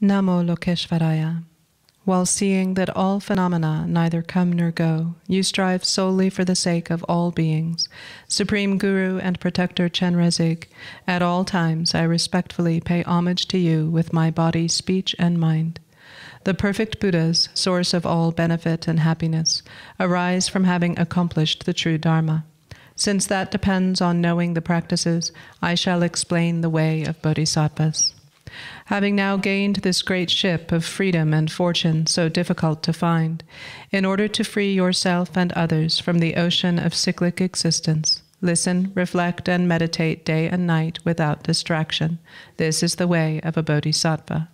Namo Lokeshvaraya. While seeing that all phenomena neither come nor go, you strive solely for the sake of all beings. Supreme Guru and Protector Chenrezig, at all times I respectfully pay homage to you with my body, speech, and mind. The perfect Buddhas, source of all benefit and happiness, arise from having accomplished the true Dharma. Since that depends on knowing the practices, I shall explain the way of bodhisattvas. Having now gained this great ship of freedom and fortune so difficult to find, in order to free yourself and others from the ocean of cyclic existence, listen, reflect, and meditate day and night without distraction. This is the way of a bodhisattva.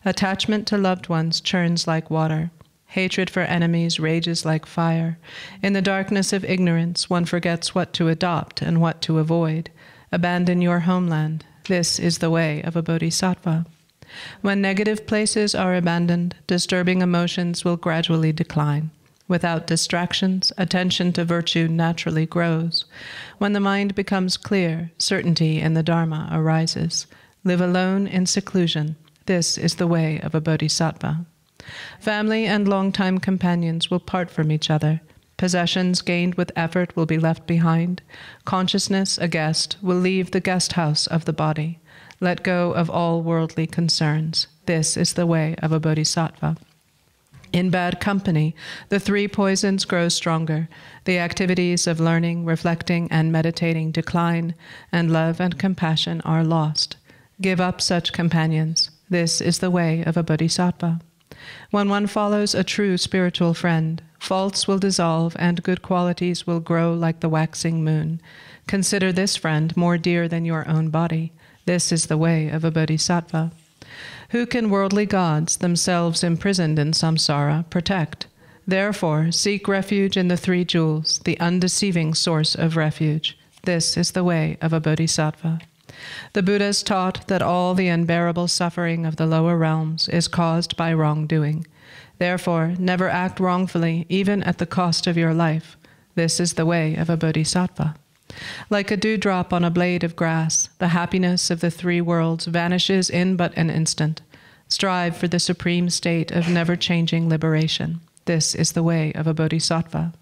Attachment to loved ones churns like water. Hatred for enemies rages like fire. In the darkness of ignorance, one forgets what to adopt and what to avoid. Abandon your homeland. This is the way of a bodhisattva. When negative places are abandoned, disturbing emotions will gradually decline. Without distractions, attention to virtue naturally grows. When the mind becomes clear, certainty in the Dharma arises. Live alone in seclusion. This is the way of a bodhisattva. Family and longtime companions will part from each other. Possessions gained with effort will be left behind. Consciousness, a guest, will leave the guest house of the body. Let go of all worldly concerns. This is the way of a bodhisattva. In bad company, the three poisons grow stronger. The activities of learning, reflecting, and meditating decline, and love and compassion are lost. Give up such companions. This is the way of a bodhisattva. When one follows a true spiritual friend, faults will dissolve and good qualities will grow like the waxing moon. Consider this friend more dear than your own body. This is the way of a bodhisattva. Who can worldly gods, themselves imprisoned in samsara, protect? Therefore, seek refuge in the three jewels, the undeceiving source of refuge. This is the way of a bodhisattva. The Buddhas taught that all the unbearable suffering of the lower realms is caused by wrongdoing. Therefore, never act wrongfully, even at the cost of your life. This is the way of a bodhisattva. Like a dewdrop on a blade of grass, the happiness of the three worlds vanishes in but an instant. Strive for the supreme state of never-changing liberation. This is the way of a bodhisattva.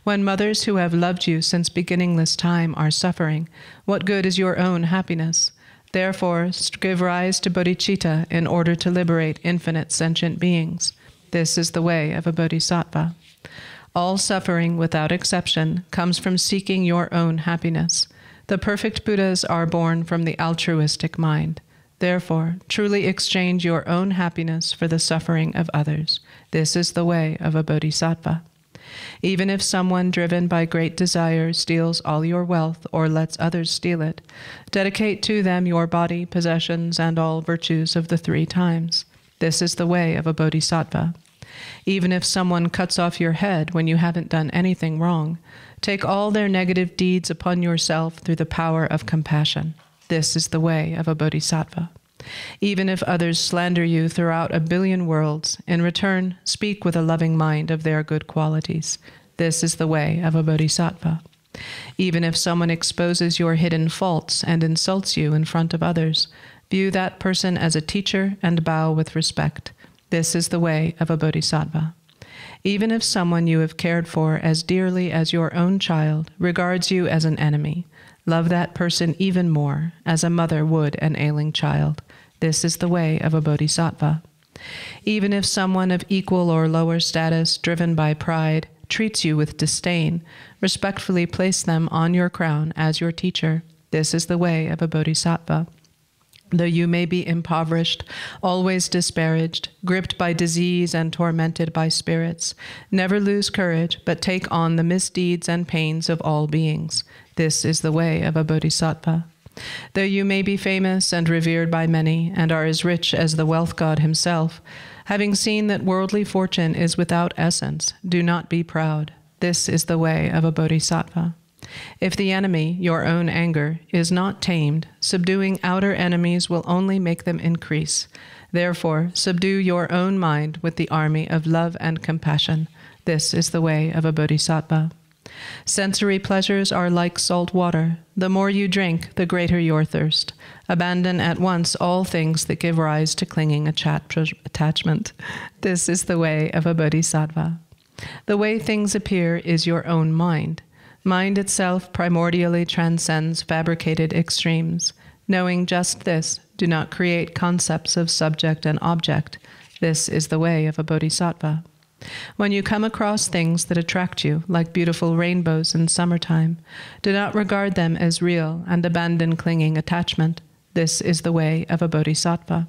When mothers who have loved you since beginningless time are suffering, what good is your own happiness? Therefore, give rise to bodhicitta in order to liberate infinite sentient beings. This is the way of a bodhisattva. All suffering, without exception, comes from seeking your own happiness. The perfect Buddhas are born from the altruistic mind. Therefore, truly exchange your own happiness for the suffering of others. This is the way of a bodhisattva. Even if someone driven by great desire steals all your wealth or lets others steal it, dedicate to them your body, possessions, and all virtues of the three times. This is the way of a bodhisattva. Even if someone cuts off your head when you haven't done anything wrong, take all their negative deeds upon yourself through the power of compassion. This is the way of a bodhisattva. Even if others slander you throughout 1 billion worlds, in return, speak with a loving mind of their good qualities. This is the way of a bodhisattva. Even if someone exposes your hidden faults and insults you in front of others, view that person as a teacher and bow with respect. This is the way of a bodhisattva. Even if someone you have cared for as dearly as your own child regards you as an enemy, love that person even more, as a mother would an ailing child. This is the way of a bodhisattva. Even if someone of equal or lower status, driven by pride, treats you with disdain, respectfully place them on your crown as your teacher. This is the way of a bodhisattva. Though you may be impoverished, always disparaged, gripped by disease and tormented by spirits, never lose courage, but take on the misdeeds and pains of all beings. This is the way of a bodhisattva. Though you may be famous and revered by many, and are as rich as the wealth god himself, having seen that worldly fortune is without essence, do not be proud. This is the way of a bodhisattva. If the enemy, your own anger, is not tamed, subduing outer enemies will only make them increase. Therefore, subdue your own mind with the army of love and compassion. This is the way of a bodhisattva. Sensory pleasures are like salt water. The more you drink, the greater your thirst. Abandon at once all things that give rise to clinging attachment. This is the way of a bodhisattva. The way things appear is your own mind. Mind itself primordially transcends fabricated extremes. Knowing just this, do not create concepts of subject and object. This is the way of a bodhisattva. When you come across things that attract you, like beautiful rainbows in summertime, do not regard them as real and abandon clinging attachment. This is the way of a bodhisattva.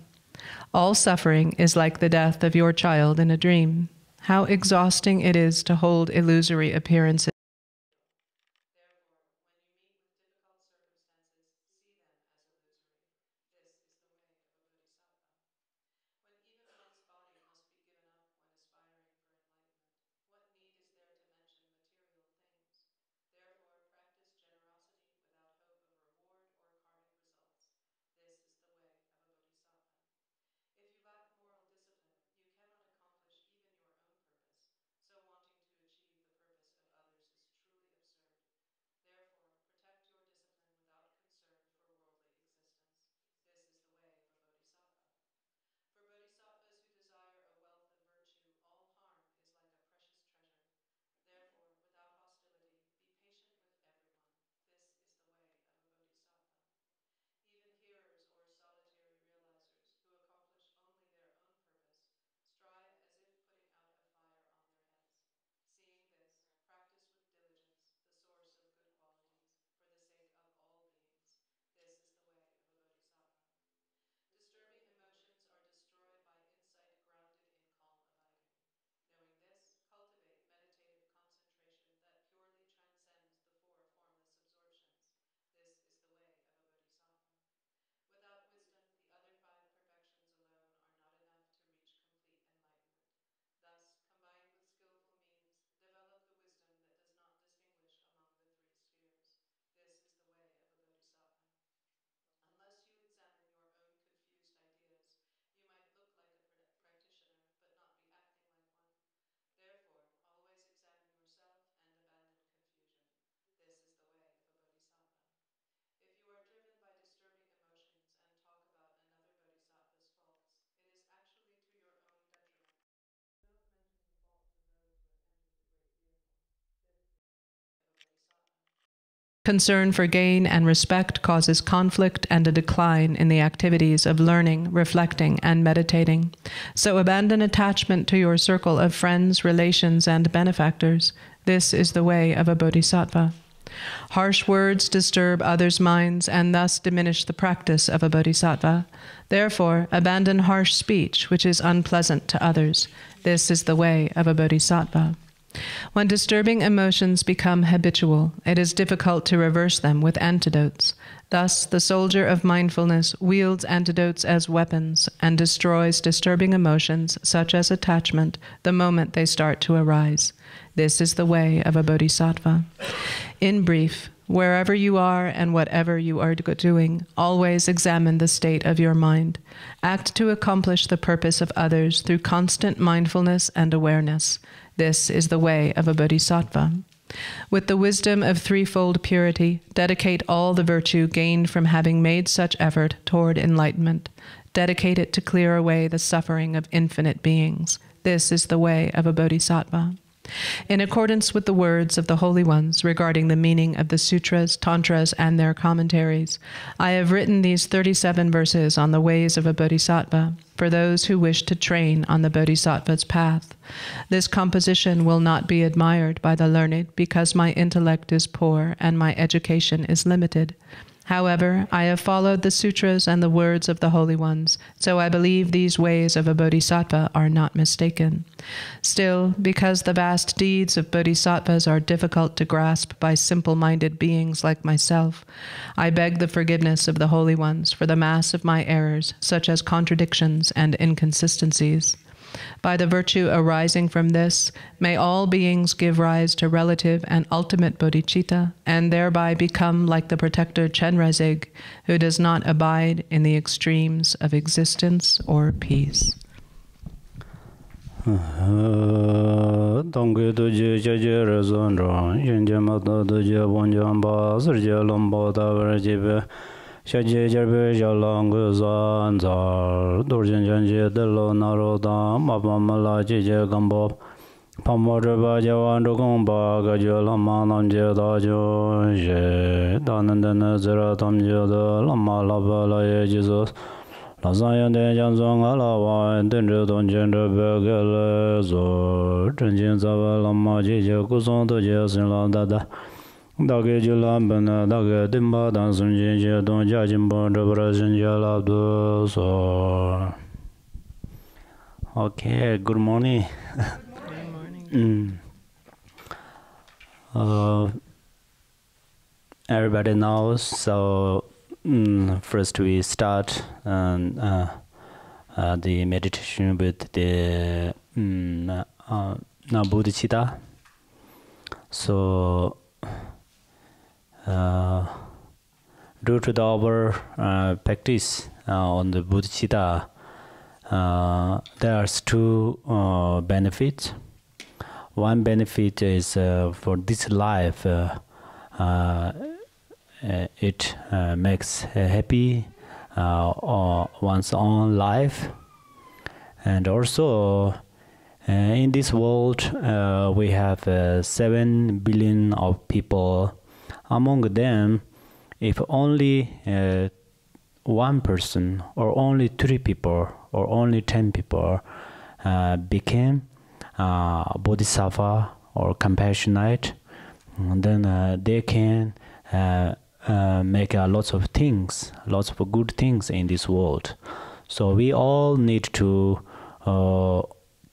All suffering is like the death of your child in a dream. How exhausting it is to hold illusory appearances. Concern for gain and respect causes conflict and a decline in the activities of learning, reflecting, and meditating. So abandon attachment to your circle of friends, relations, and benefactors. This is the way of a bodhisattva. Harsh words disturb others' minds and thus diminish the practice of a bodhisattva. Therefore, abandon harsh speech, which is unpleasant to others. This is the way of a bodhisattva. When disturbing emotions become habitual, it is difficult to reverse them with antidotes. Thus, the soldier of mindfulness wields antidotes as weapons and destroys disturbing emotions, such as attachment, the moment they start to arise. This is the way of a bodhisattva. In brief, wherever you are and whatever you are doing, always examine the state of your mind. Act to accomplish the purpose of others through constant mindfulness and awareness. This is the way of a bodhisattva. With the wisdom of threefold purity, dedicate all the virtue gained from having made such effort toward enlightenment. Dedicate it to clear away the suffering of infinite beings. This is the way of a bodhisattva. In accordance with the words of the Holy Ones regarding the meaning of the sutras, tantras, and their commentaries, I have written these 37 verses on the ways of a bodhisattva for those who wish to train on the bodhisattva's path. This composition will not be admired by the learned because my intellect is poor and my education is limited. However, I have followed the sutras and the words of the Holy Ones, so I believe these ways of a bodhisattva are not mistaken. Still, because the vast deeds of bodhisattvas are difficult to grasp by simple-minded beings like myself, I beg the forgiveness of the Holy Ones for the mass of my errors, such as contradictions and inconsistencies. By the virtue arising from this, may all beings give rise to relative and ultimate bodhicitta, and thereby become like the protector Chenrezig, who does not abide in the extremes of existence or peace. Dongge doje jaje rezondro, yenje mata doje bonjamba, serje lombo tavar jebe, shaje jerbe jalang zanzar, dorjen janje delo naroda, mapamala jeje gambo, pamorba jawan gomba, gajo lama namje dajo, je, danandana zera tamje da lama labala ye Jesus. Lazanya de Janzong Alawa, Dendro Don Gender Bergel, Zor, Tenjin Zava Lama Jija, Kuzon to Jason Landada, Dage Julambana, Dage Dimba, Dansun Jinja, Don Jajimbo, Brazilian Jalabdo, Zor. Okay, good morning. Good morning. Everybody knows, so first we start the meditation with the bodhicitta. So due to our practice on the bodhicitta, there are two benefits. One benefit is for this life, it makes happy one's own life, and also in this world we have 7 billion of people. Among them, if only one person or only 3 people or only 10 people became bodhisattva or compassionate, then they can make lots of things, lots of good things in this world. So we all need to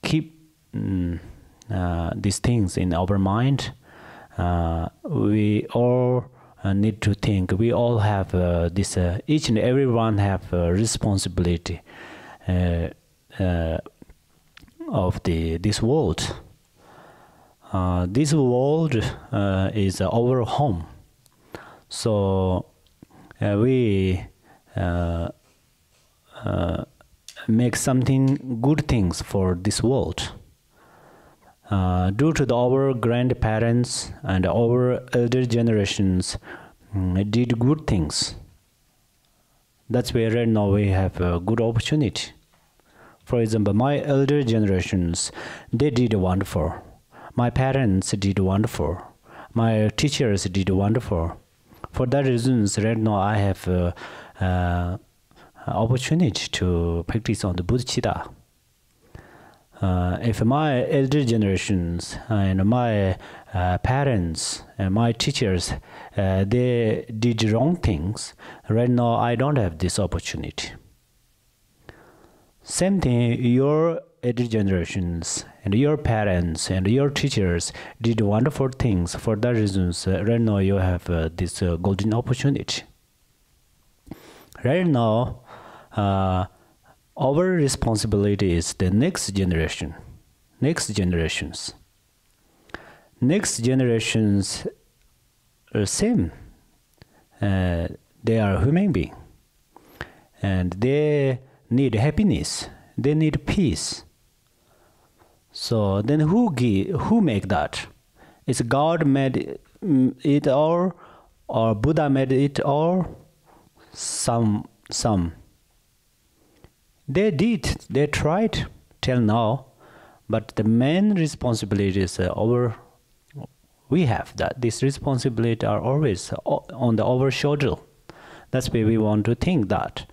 keep these things in our mind. We all need to think. We all have this. Each and everyone have a responsibility of this world. This world is our home. So we make something good things for this world. Due to our grandparents and our elder generations did good things. That's why right now we have a good opportunity. For example, my elder generations, they did wonderful. My parents did wonderful. My teachers did wonderful. For that reasons, right now I have opportunity to practice on the bodhicitta. If my elder generations and my parents and my teachers, they did wrong things, right now I don't have this opportunity. Same thing, your elder generations and your parents and your teachers did wonderful things. For that reasons, right now you have this golden opportunity. Right now, our responsibility is the next generation, next generations. Next generations are same. They are human beings, and they need happiness. They need peace. So then who make that? Is God made it or Buddha made it or some? They did. They tried till now, but the main responsibility is we have that. These responsibilities are always on our shoulder. That's why we want to think that.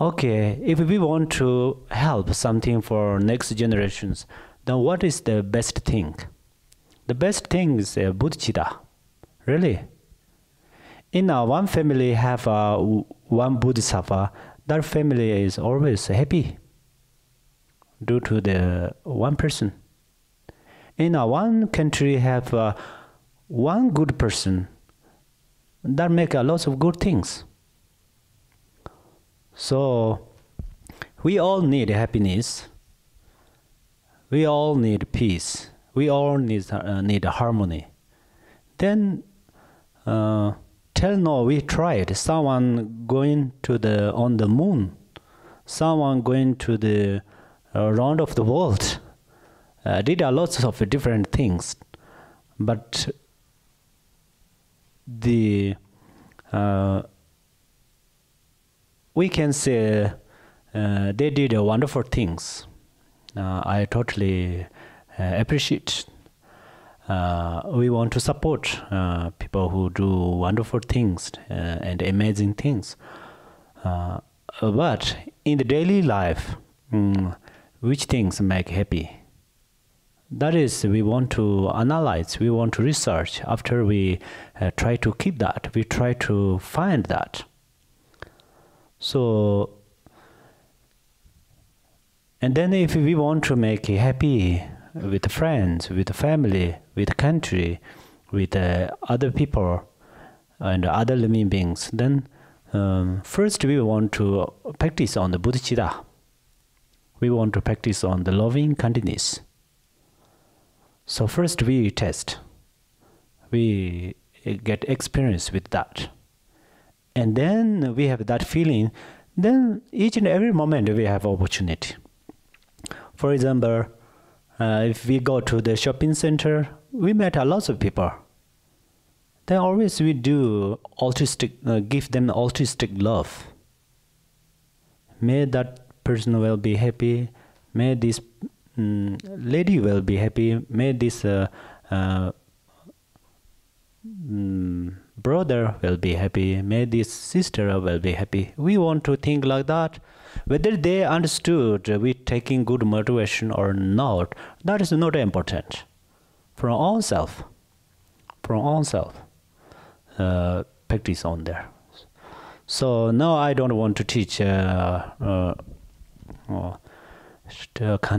Okay, if we want to help something for next generations, then what is the best thing? The best thing is bodhicitta. Really. In one family have one bodhisattva, that family is always happy due to the one person. In one country have one good person, that make lots of good things. So we all need happiness. We all need peace. We all need harmony. Then till now we tried. Someone going to on the moon. Someone going to the round of the world. did a lots of different things, but the we can say they did wonderful things. I totally appreciate. We want to support people who do wonderful things and amazing things. But in the daily life, which things make happy? That is, we want to analyze, we want to research. After we try to keep that, we try to find that. So, and then if we want to make happy with friends, with family, with country, with other people and other living beings, then first we want to practice on the bodhicitta. We want to practice on the loving kindness. So first we test. We get experience with that. And then we have that feeling. Then each and every moment we have opportunity. For example, if we go to the shopping center, we met a lot of people. Then always we do altruistic, give them altruistic love. May that person will be happy. May this lady will be happy. May this brother will be happy. May this sister will be happy. We want to think like that. Whether they understood we taking good motivation or not, that is not important. From ourselves, practice on there. So now I don't want to teach kind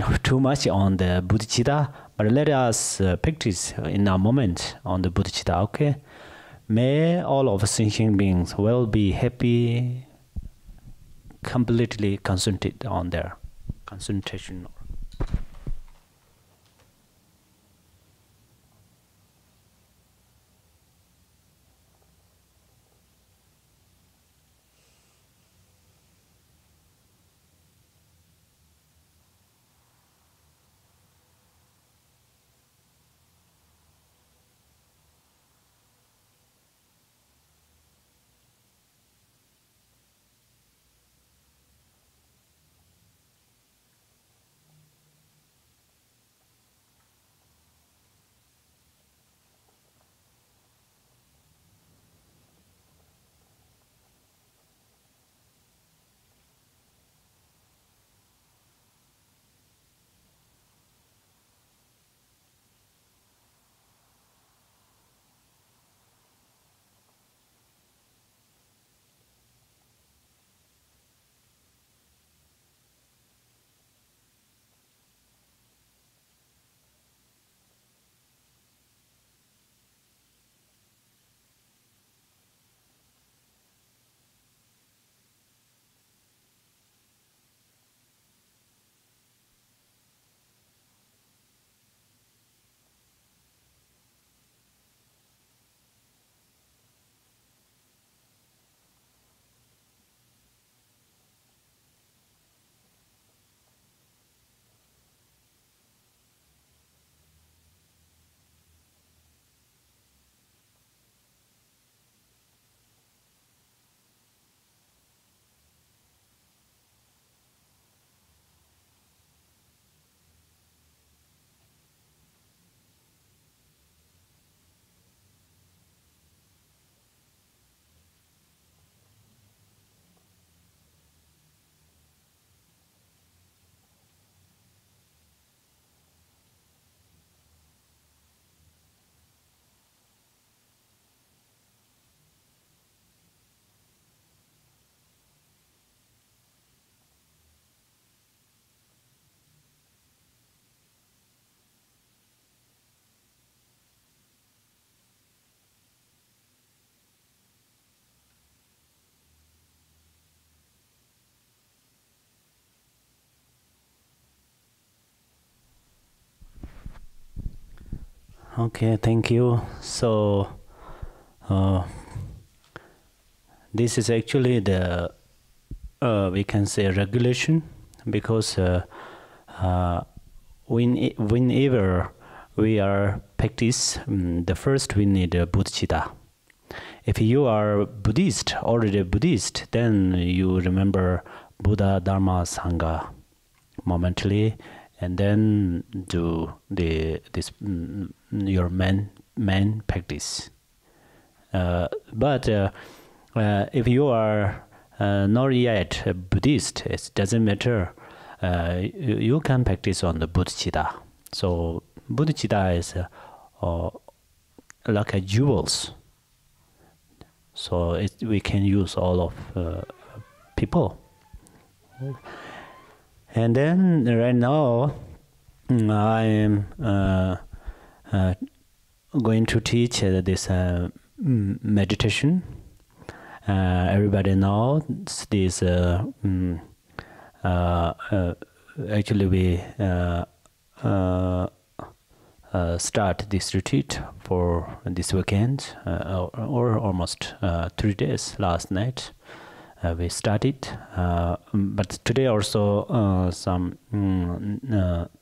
of too much on the bodhicitta, but let us practice in a moment on the bodhicitta, okay? May all of sentient beings will be happy, completely concentrated on their concentration. Okay, thank you. So this is actually the we can say regulation, because whenever we are practice, the first we need a bodhicitta. If you are Buddhist, already Buddhist, then you remember Buddha, Dharma, Sangha momentally, and then do your main practice. But if you are not yet a Buddhist, it doesn't matter. You can practice on the bodhicitta. So bodhicitta is like a jewels. So we can use all of people. And then right now I am going to teach this meditation. Everybody knows this. Actually, we start this retreat for this weekend, or almost 3 days. Last night we started, but today also some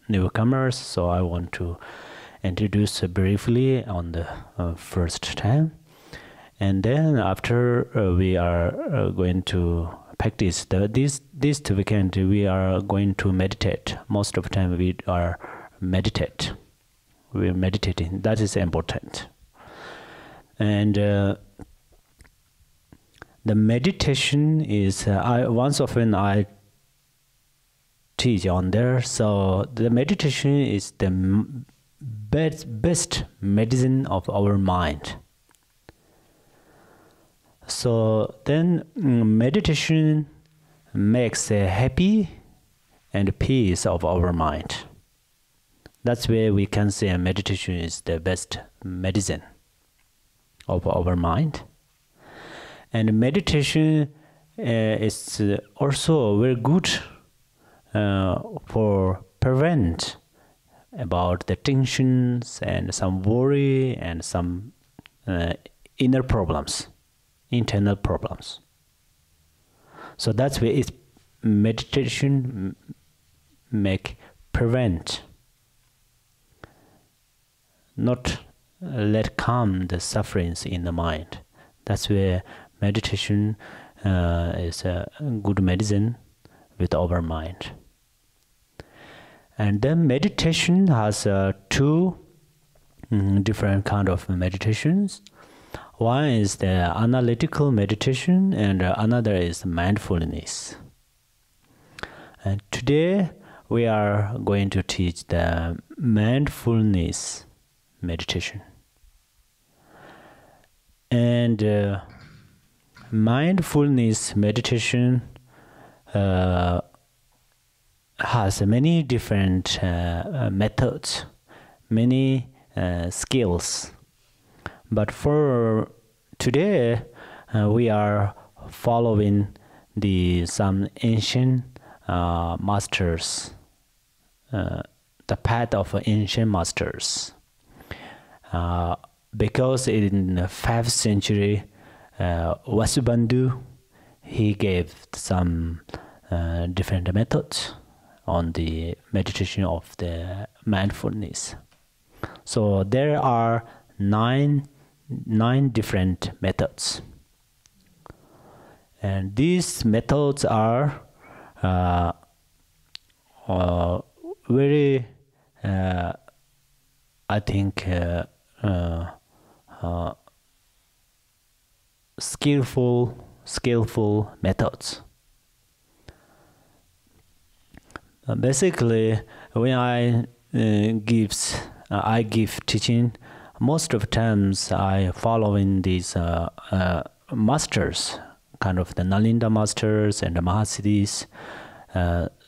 newcomers. So I want to introduce briefly on the first time, and then after we are going to practice this weekend. We are going to meditate. Most of the time we are meditate. We are meditating. That is important. And the meditation is once often I teach on there. So the meditation is the best medicine of our mind. So then meditation makes a happy and peace of our mind. That's where we can say meditation is the best medicine of our mind. And meditation is also very good for prevent about the tensions and some worry and some inner problems. Internal problems. So that's where meditation prevent, not let come the sufferings in the mind. That's where meditation is a good medicine with our mind. And then meditation has two different kind of meditations. One is the analytical meditation, and another is mindfulness. And today we are going to teach the mindfulness meditation. And mindfulness meditation has many different methods, many skills. But for today, we are following some ancient masters, the path of ancient masters. Because in the 5th century, Vasubandhu, he gave some different methods on the meditation of the mindfulness. So there are nine different methods, and these methods are very I think skillful methods. Basically, when I give teaching, most of the times I following these masters, kind of the Nalinda masters and the Mahasiddhis,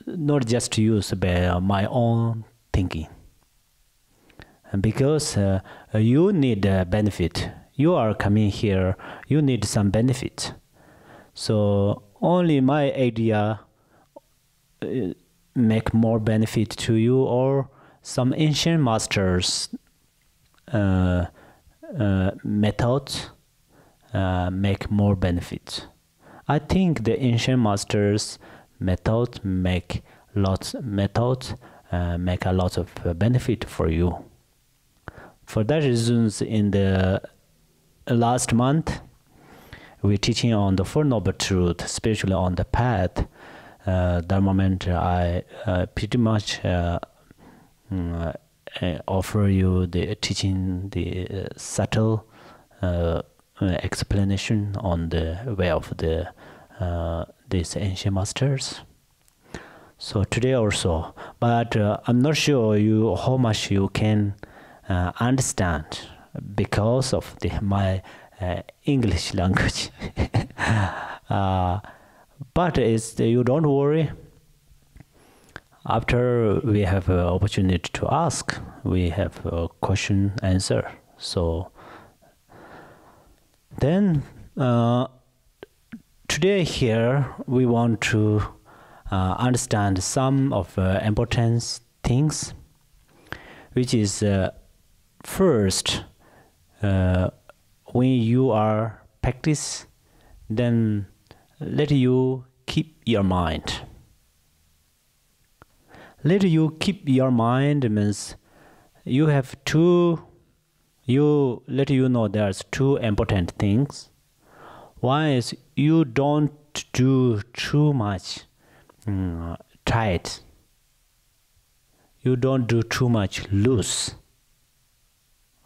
not just to use by my own thinking. And because you need a benefit, you are coming here, you need some benefit. So only my idea make more benefit to you, or some ancient masters methods make more benefit. I think the ancient masters methods make lots methods make a lot of benefit for you. For that reasons, in the last month, we're teaching on the Four Noble Truths, especially on the path. That moment, I pretty much offer you the teaching, the subtle explanation on the way of the these ancient masters. So today also, but I'm not sure how much you can understand because of my English language. But you don't worry. After we have an opportunity to ask, we have a question answer. So then today here we want to understand some of important things, which is first, when you are practice, then let you keep your mind. Let you keep your mind means you have let you know there's two important things. One is you don't do too much tight. You don't do too much loose.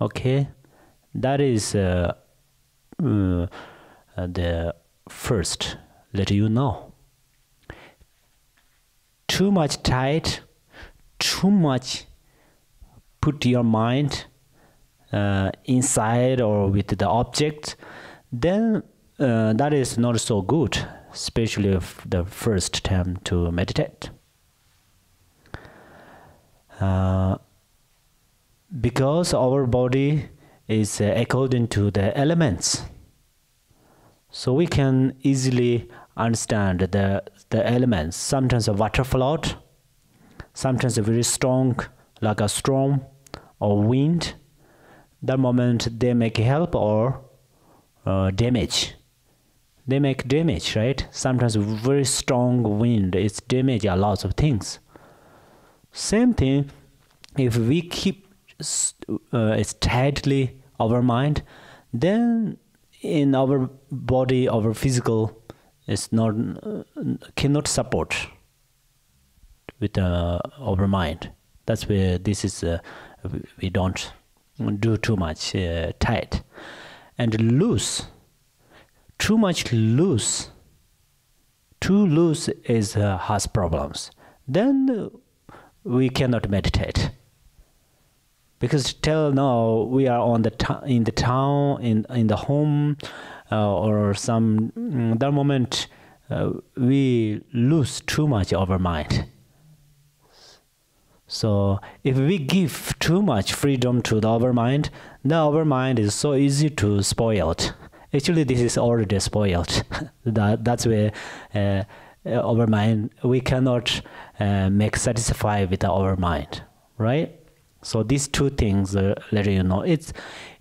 Okay, that is the first. Let you know. Too much tight, too much put your mind inside or with the object, then that is not so good, especially the first time to meditate. Because our body is according to the elements, so we can easily understand the elements. Sometimes a water flood, sometimes a very strong, like a storm or wind. That moment they make help or damage. They make damage, right? Sometimes a very strong wind, it's damage a lot of things. Same thing, if we keep it tightly our mind, then in our body, our physical is not cannot support with our mind. That's where this is we don't do too much tight and loose. Too much loose. Too loose is has problems. Then we cannot meditate. Because till now we are on in the town, in the home, or some that moment we lose too much of our mind. So if we give too much freedom to our mind, then our mind is so easy to spoil it. Actually, this is already spoiled. That's where our mind, we cannot make satisfied with our mind, right? So these two things let you know. It's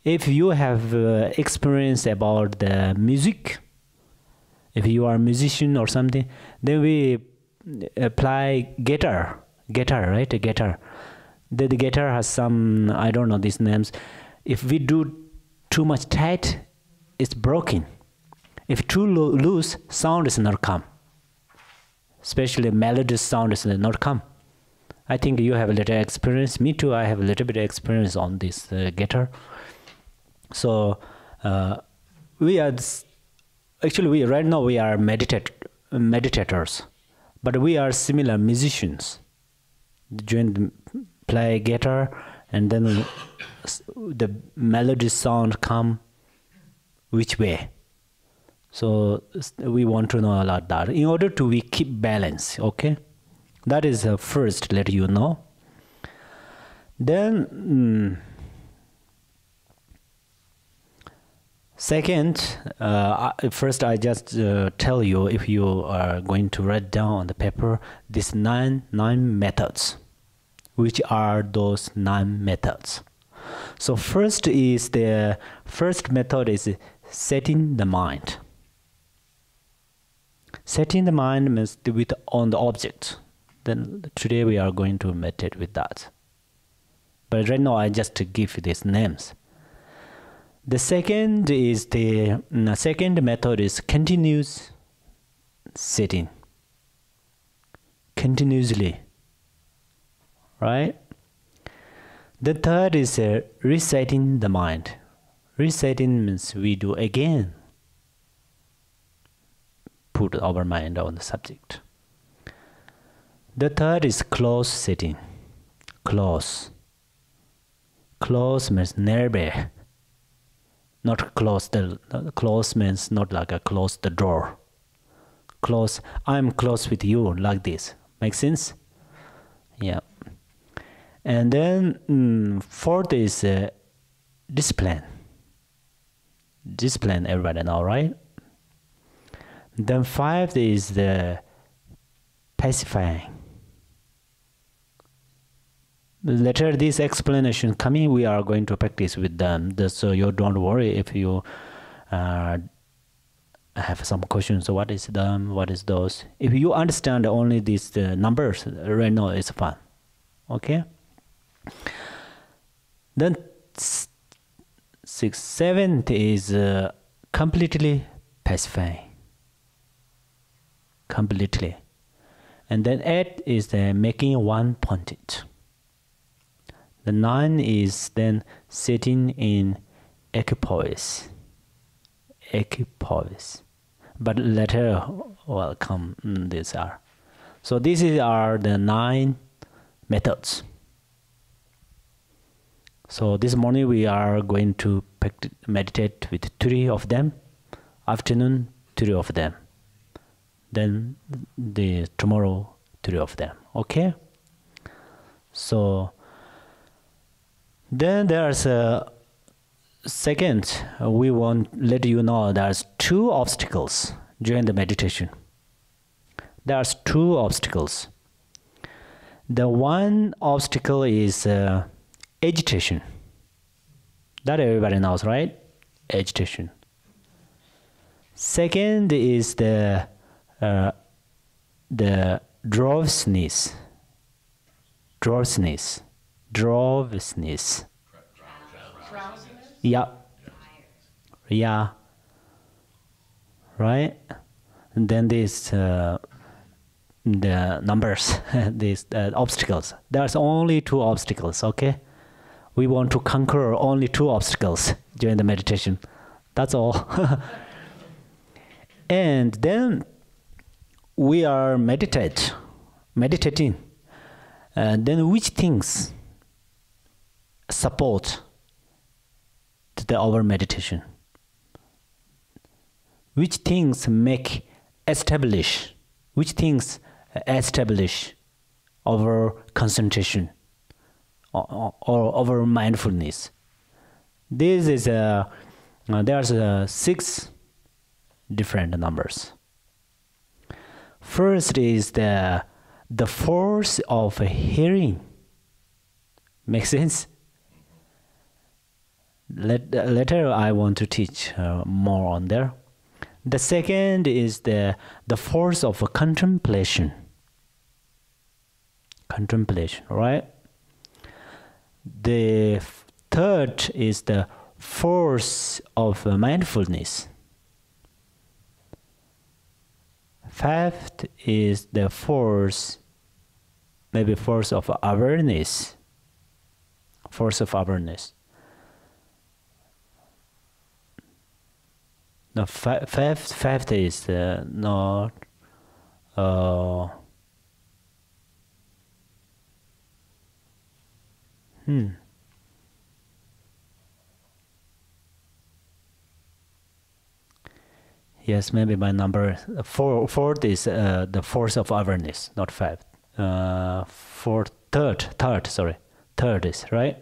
if you have experience about the music, if you are a musician or something, then we apply guitar, right? A guitar. The guitar has some, I don't know these names. If we do too much tight, it's broken. If too loose, sound is not come. Especially melodious sound is not come. I think you have a little experience. Me too. I have a little bit of experience on this guitar. So we are actually right now we are meditators, but we are similar musicians. Play guitar, and then the melody sound come which way. So we want to know a lot that in order to we keep balance. Okay. That is first, let you know. Then, second, first I just tell you, if you are going to write down on the paper, these nine methods. Which are those 9 methods? So first method is setting the mind. Setting the mind means on the object. Then today we are going to meditate with that. But right now I just give you these names. The second method is continuous sitting. Continuously. Right? The third is resetting the mind. Resetting means we do again. Put our mind on the subject. The third is close sitting. Close. Close means nearby. Not close. Close means not like a close the door. Close. I'm close with you like this. Make sense? Yeah. And then fourth is discipline. Discipline, everybody know, right? Then fifth is the pacifying. Later this explanation coming, we are going to practice with them. So you don't worry if you have some questions. So what is them? What is those? If you understand only these numbers right now, it's fun. Okay. Then seventh is completely pacifying. Completely. And then 8 is making one-pointed. The 9 is then sitting in equipoise. Equipoise. But later will come these are. So these are the 9 methods. So this morning we are going to meditate with 3 of them. Afternoon, 3 of them. Then tomorrow 3 of them. Okay? So then there's a second, we want to let you know there's 2 obstacles during the meditation. There's 2 obstacles. The one obstacle is agitation. That everybody knows, right? Agitation. Second is the drowsiness. Drowsiness. Drowsiness. Yeah. Yeah. Right? And then this the numbers, these obstacles. There's only 2 obstacles, okay? We want to conquer only 2 obstacles during the meditation. That's all. And then we are meditating. And then which things support our meditation? Which things establish? Which things establish our concentration or our mindfulness? This is there's 6 different numbers. First is the force of hearing. Make sense? Later I want to teach more on there. The second is the force of contemplation. Contemplation, right? The third is the force of mindfulness. Fifth is the force, maybe force of awareness. Force of awareness. The fifth is not Yes, maybe my number fourth is the force of awareness, not 5. Third is right.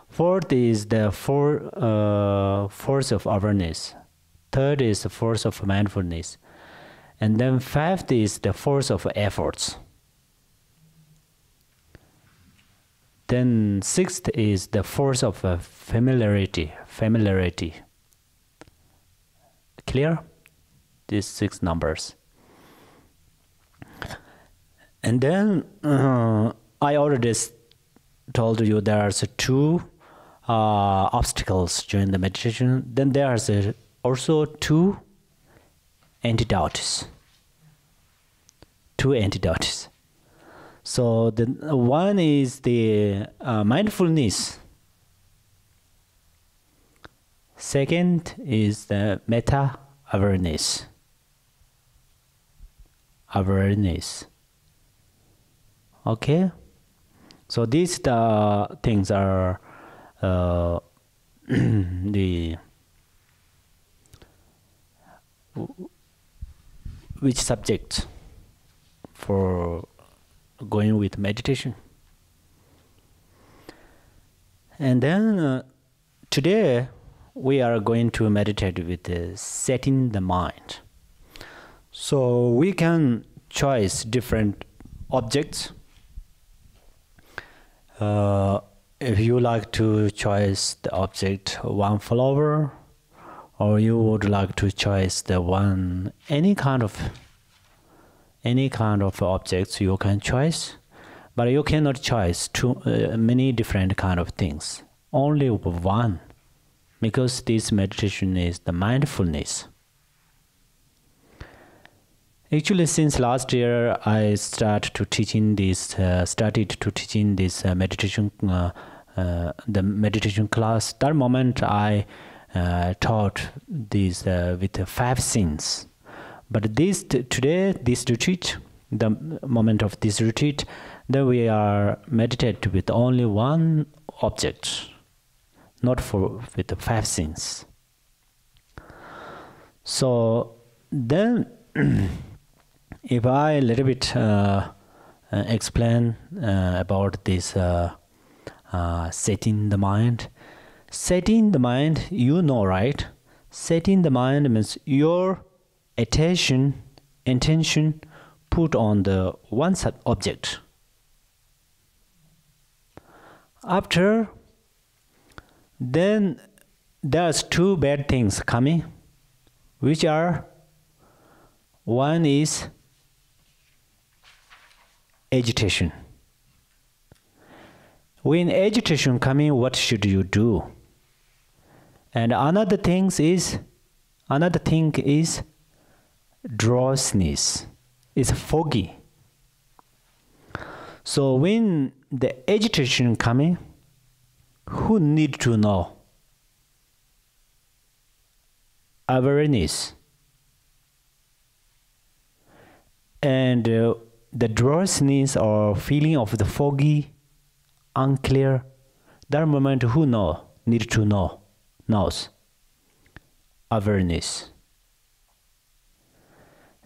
Fourth is the force of awareness. Third is the force of mindfulness, and then 5th is the force of efforts. Then 6th is the force of familiarity. Clear? These 6 numbers. And then I already told you there are two obstacles during the meditation. Then there are also two antidotes. Two antidotes. So the one is the mindfulness. Second is the meta awareness. Awareness. Okay. So these things are the which subject for going with meditation. And then today we are going to meditate with setting the mind. So we can choose different objects. If you like to choose the object one flower, or you would like to choose the one any kind of objects you can choose, but you cannot choose too many different kind of things. Only one, because this meditation is the mindfulness. Actually, since last year, I started to teaching this meditation, the meditation class. That moment, I taught this with the 5 sins. But today, this retreat, the moment of this retreat, then we are meditate with only one object, not with the 5 sins. So then, if I a little bit explain about this setting the mind. Setting the mind, you know, right? Setting the mind means your intention put on the one object. After, then there's 2 bad things coming, which are, one is agitation. When agitation coming, what should you do? And another thing is drowsiness. It's foggy. So when the agitation coming, who need to know? Awareness. And the drowsiness or feeling of the foggy, unclear, that moment who need to knows. Awareness.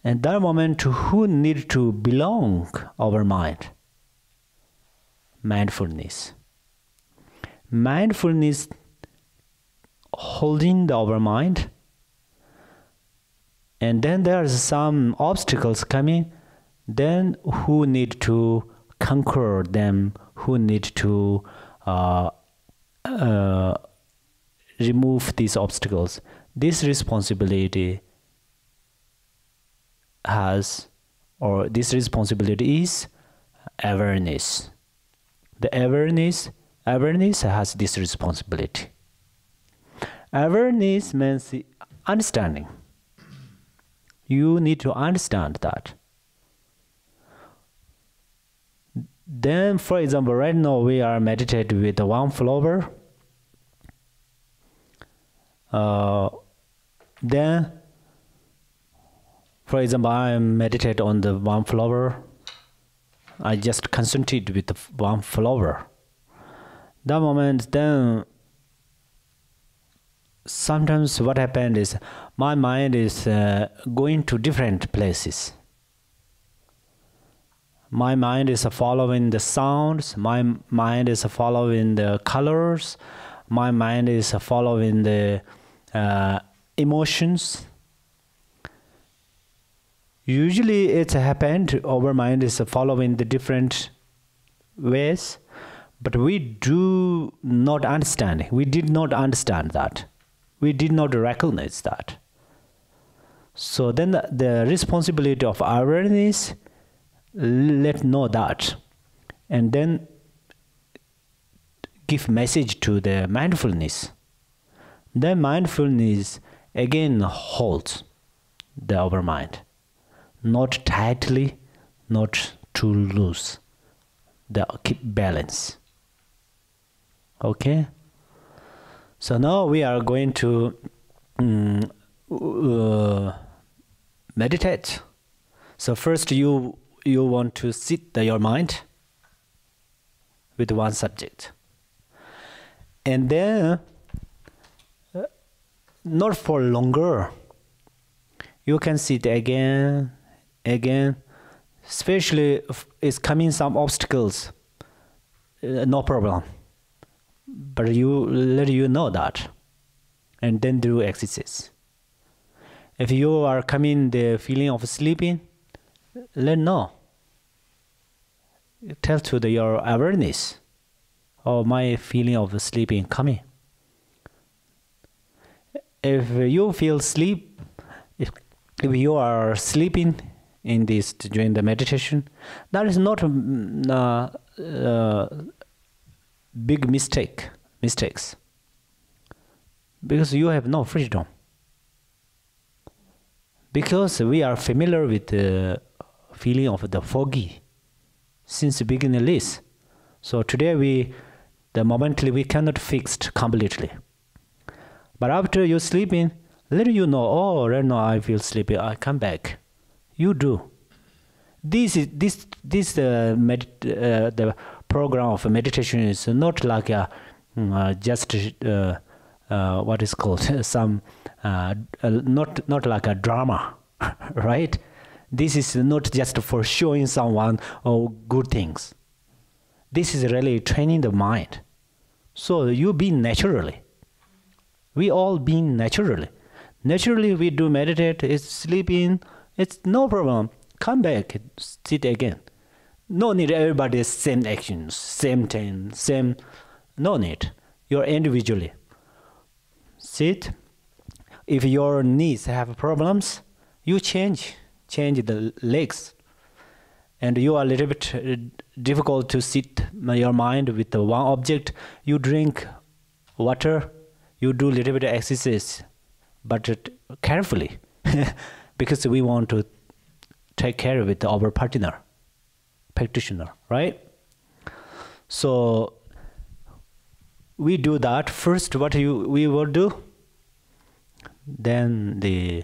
And that moment who need to belong our mind? Mindfulness. Mindfulness holding our mind. And then there are some obstacles coming, then who need to conquer them, who need to remove these obstacles. This responsibility is awareness. The awareness has this responsibility. Awareness means understanding. You need to understand that. Then, for example, right now we are meditating with one flower. Then, for example, I meditate on the one flower. I just concentrate with the one flower. That moment, then sometimes what happened is my mind is going to different places. My mind is following the sounds. My mind is following the colors. My mind is following the emotions. Usually it's happened, our mind is following the different ways, but we do not understand. We did not understand that. We did not recognize that. So then the responsibility of awareness let know that, and then give message to the mindfulness. Then mindfulness again holds our mind, not tightly, not too loose. Keep balance. Okay. So now we are going to meditate. So first you want to sit your mind with one subject, and then not for longer. You can sit again, especially if it's coming some obstacles, no problem. But you let you know that, and then do exercise. If you are coming the feeling of sleeping, let know. Tell to your awareness, oh, my feeling of sleeping coming. If you feel sleep, if you are sleeping in this during the meditation, that is not big mistakes, because you have no freedom. Because we are familiar with the feeling of the foggy since the beginning list. So today momentally we cannot fix it completely. But after you sleeping, let you know, oh, right now I feel sleepy, I come back. You do. The program of meditation is not like just what is called some not like a drama, right? This is not just for showing someone good things. This is really training the mind. So you be naturally. We all be naturally. Naturally we do meditate, it's sleeping, it's no problem. Come back, sit again. No need everybody same actions, same thing, same. No need. You're individually. Sit. If your knees have problems, you change the legs. And you are a little bit difficult to sit your mind with the one object. You drink water. You do a little bit of exercise, but carefully, because we want to take care of it, our practitioner, right? So we do that first. What we will do, then the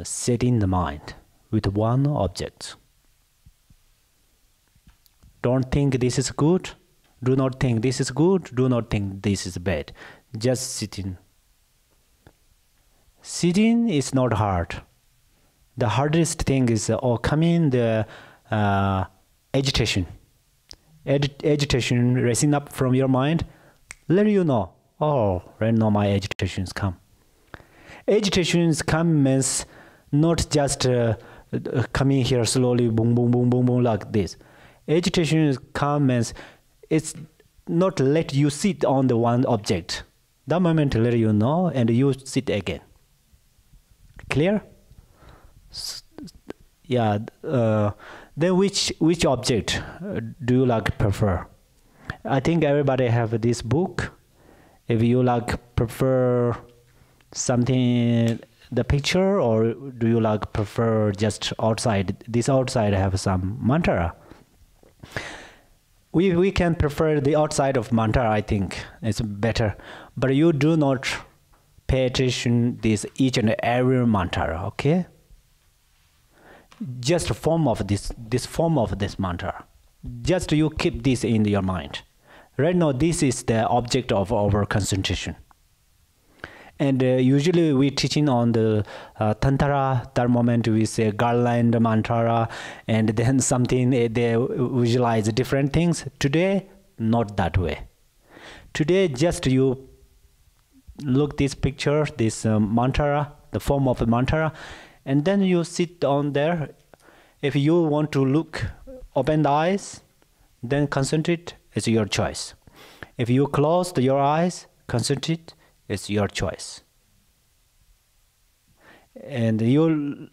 setting the mind with one object. Don't think this is good. Do not think this is good. Do not think this is bad. Just sitting. Sitting is not hard. The hardest thing is coming the agitation. Agitation rising up from your mind. Let you know. Oh, right now my agitations come. Agitations come means not just coming here slowly, boom, boom, boom, boom, boom, like this. Agitation come means it's not let you sit on the one object. That moment let you know, and you sit again. Clear? Yeah. Then which object do you like prefer? I think everybody have this book. If you like prefer something, the picture, or do you like prefer just outside? This outside have some mantra. We can prefer the outside of mantra. I think it's better. But you do not pay attention this each and every mantra. Okay. Just a form of this form of this mantra. Just you keep this in your mind. Right now, this is the object of our concentration. And usually we teaching on the Tantara. That moment we say garland mantra, and then something they visualize different things. Today, not that way. Today, just you look this picture, this mantra, the form of a mantra, and then you sit on there. If you want to look, open the eyes, then concentrate. It's your choice. If you close your eyes, concentrate. It's your choice. And you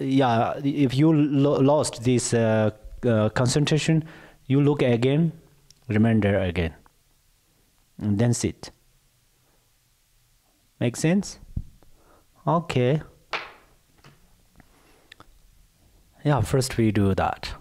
if you lost this concentration, you look again, remain there again, and then sit. Make sense? Okay. Yeah, first we do that.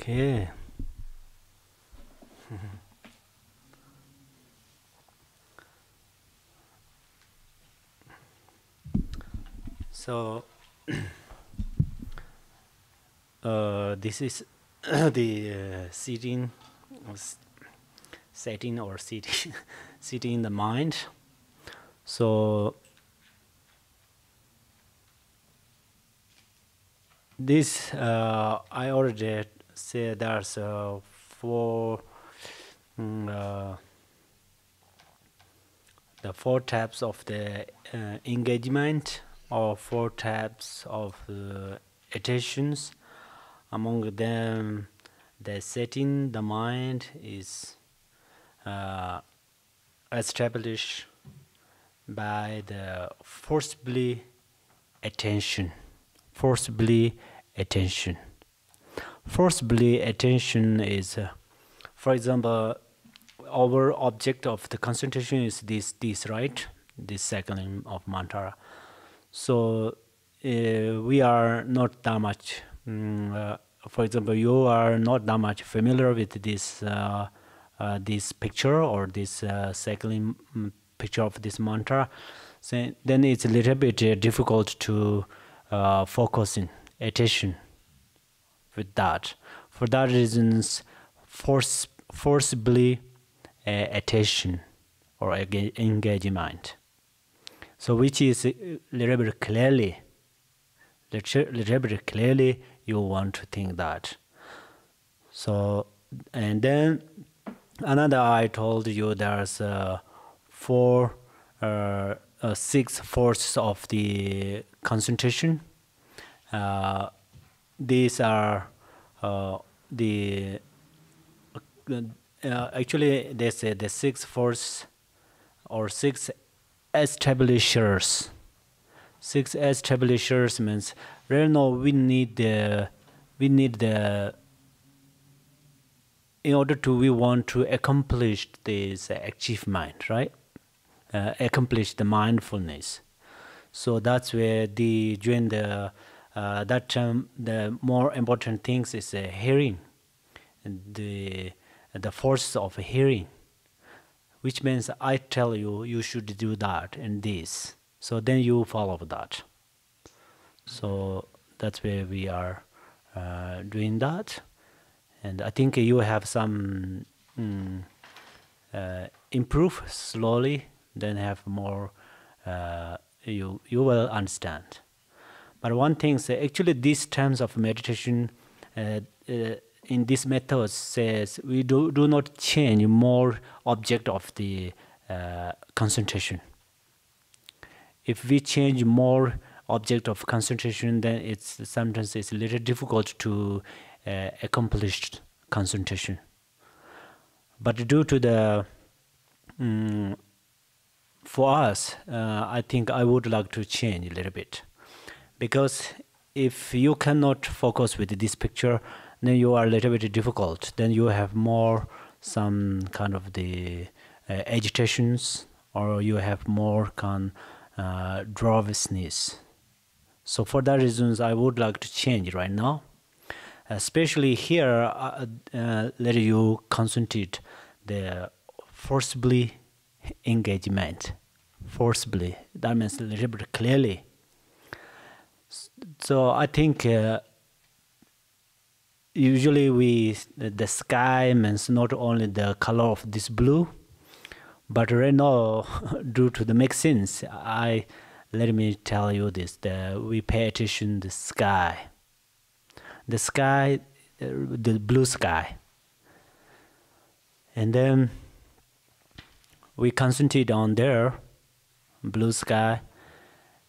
Okay. So this is the sitting, setting or sitting, sitting in the mind. So this I already said there's four the four types of the engagement, or four types of attentions. Among them, the setting the mind is established by the forcibly attention. Forcibly attention. Forcibly attention is, for example, our object of the concentration is this, right? This cycling of mantra. So we are not that much. For example, you are not that much familiar with this picture or this cycling picture of this mantra. So then it's a little bit difficult to focus in attention with that. For that reasons, forcibly attention or engagement. So which is a little bit clearly you want to think that. So, and then another I told you there's six forces of the concentration. These are actually they say the six force or six establishers. Six establishers means right now we need the in order to we want to accomplish this achievement, right? Accomplish the mindfulness. So that's where during the that time the more important things is hearing, the force of hearing, which means I tell you you should do that and this. So then you follow that. So that's where we are doing that, and I think you have some improve slowly. Then have more. You will understand. But one thing is actually these terms of meditation in this method says we do not change more object of the concentration. If we change more object of concentration, then sometimes it's a little difficult to accomplish concentration. But due to the for us, I think I would like to change a little bit, because if you cannot focus with this picture, then you are a little bit difficult. Then you have more some kind of the agitations, or you have more drowsiness. So for that reasons, I would like to change right now. Especially here, let you concentrate the forcibly engagement. Forcibly, that means a little bit clearly. So I think usually the sky means not only the color of this blue, but right now, due to the make sense, let me tell you this: we pay attention to the sky, the blue sky, and then we concentrate on their blue sky,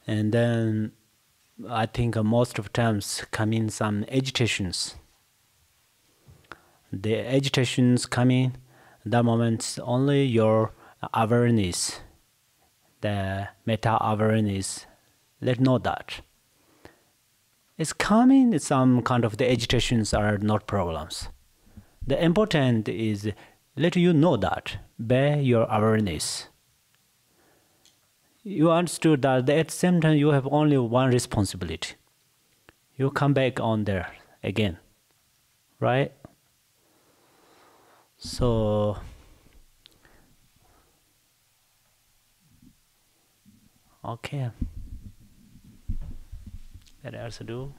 and then I think most of times come in some agitations. The agitations come in, that moment only your awareness, the meta-awareness, let know that. It's coming, some kind of the agitations are not problems. The important is let you know that by your awareness. You understood that at the same time you have only one responsibility. You come back on there again, right? So, okay, what else to do?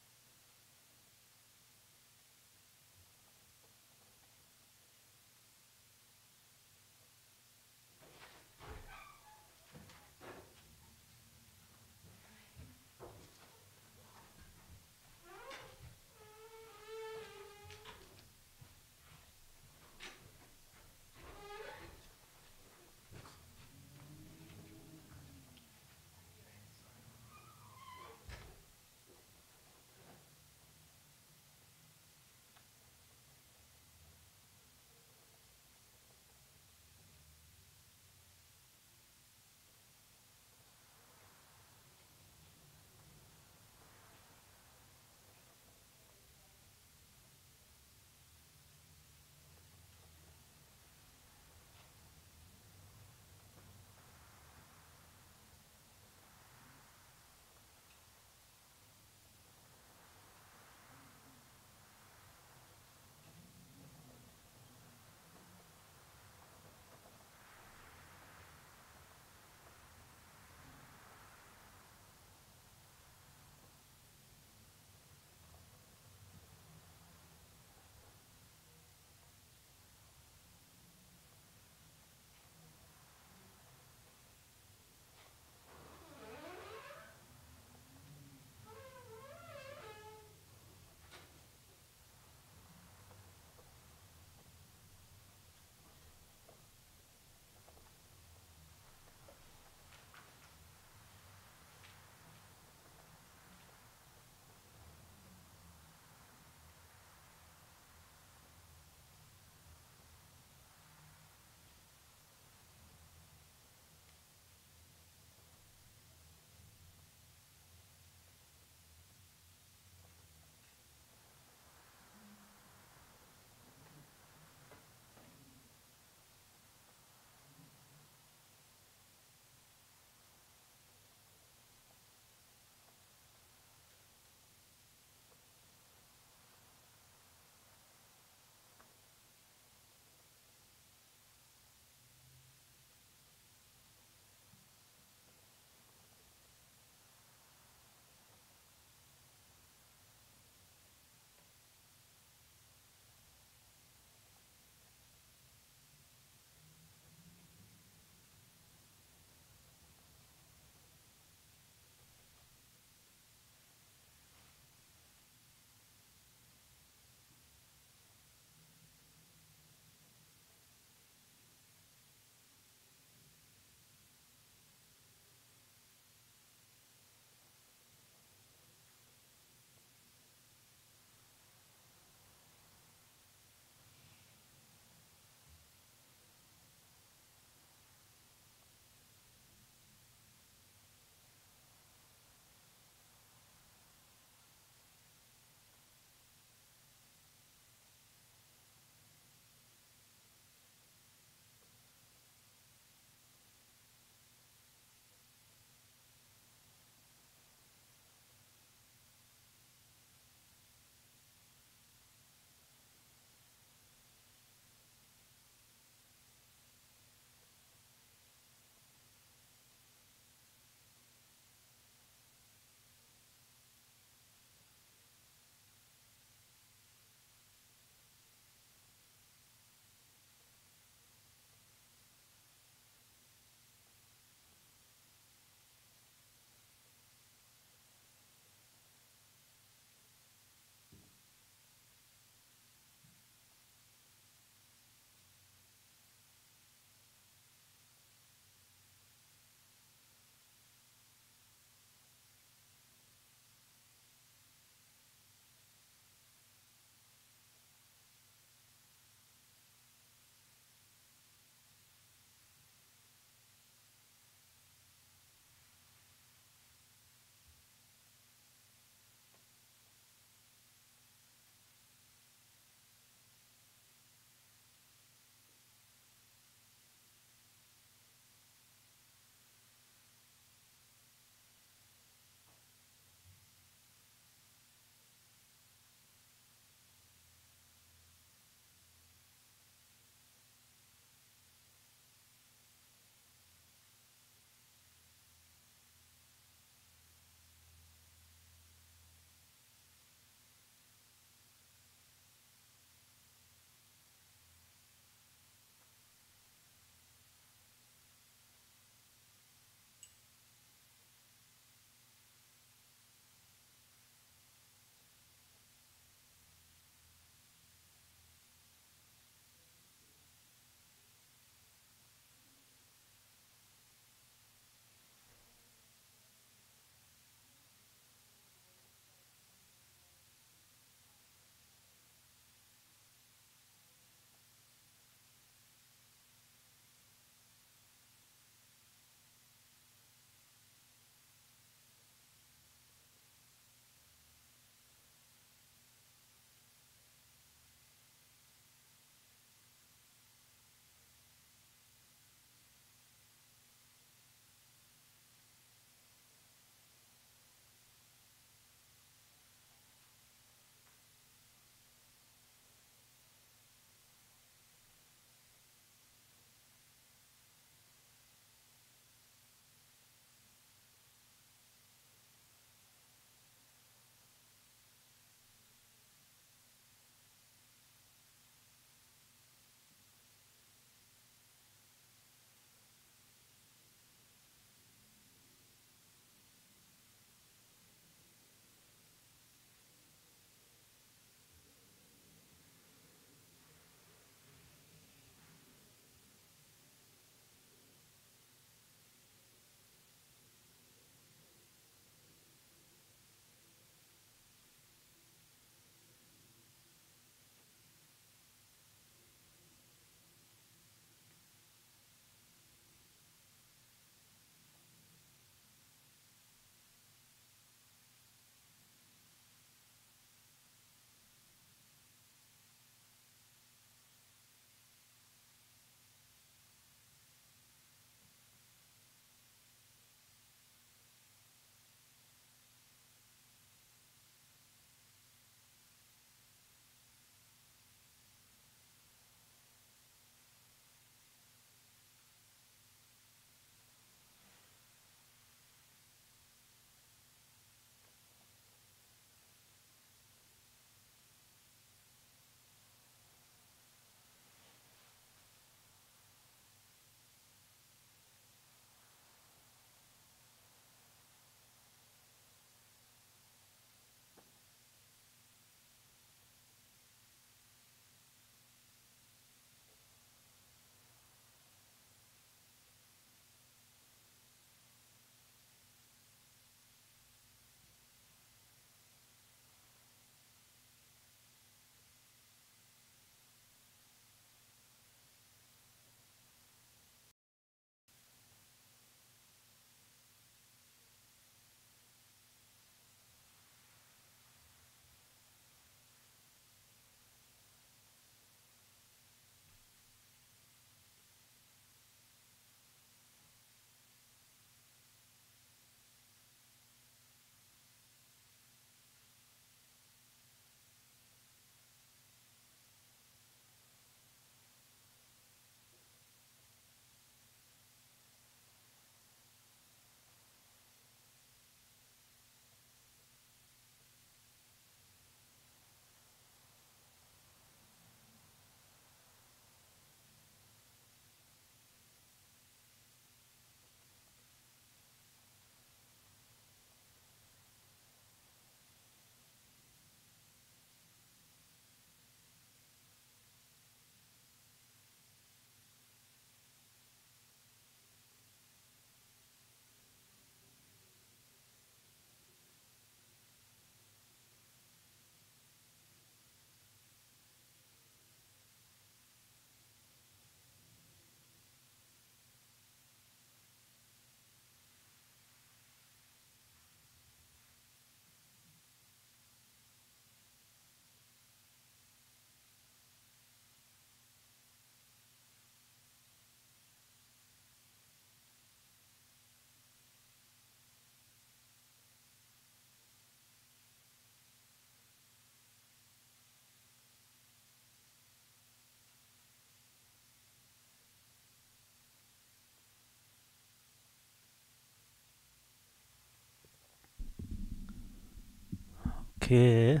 Okay.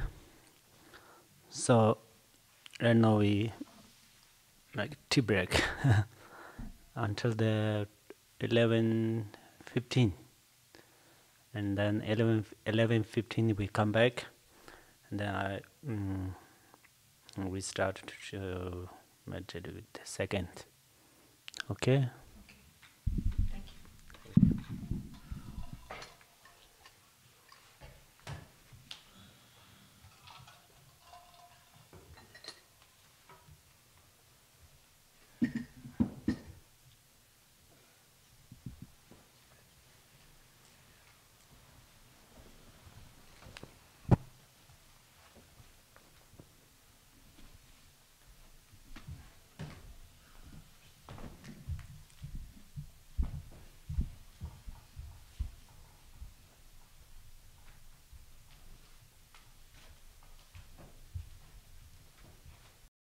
So right now we make tea break until the 11:15, and then 11:15 we come back, and then we start to meditate with the second. Okay.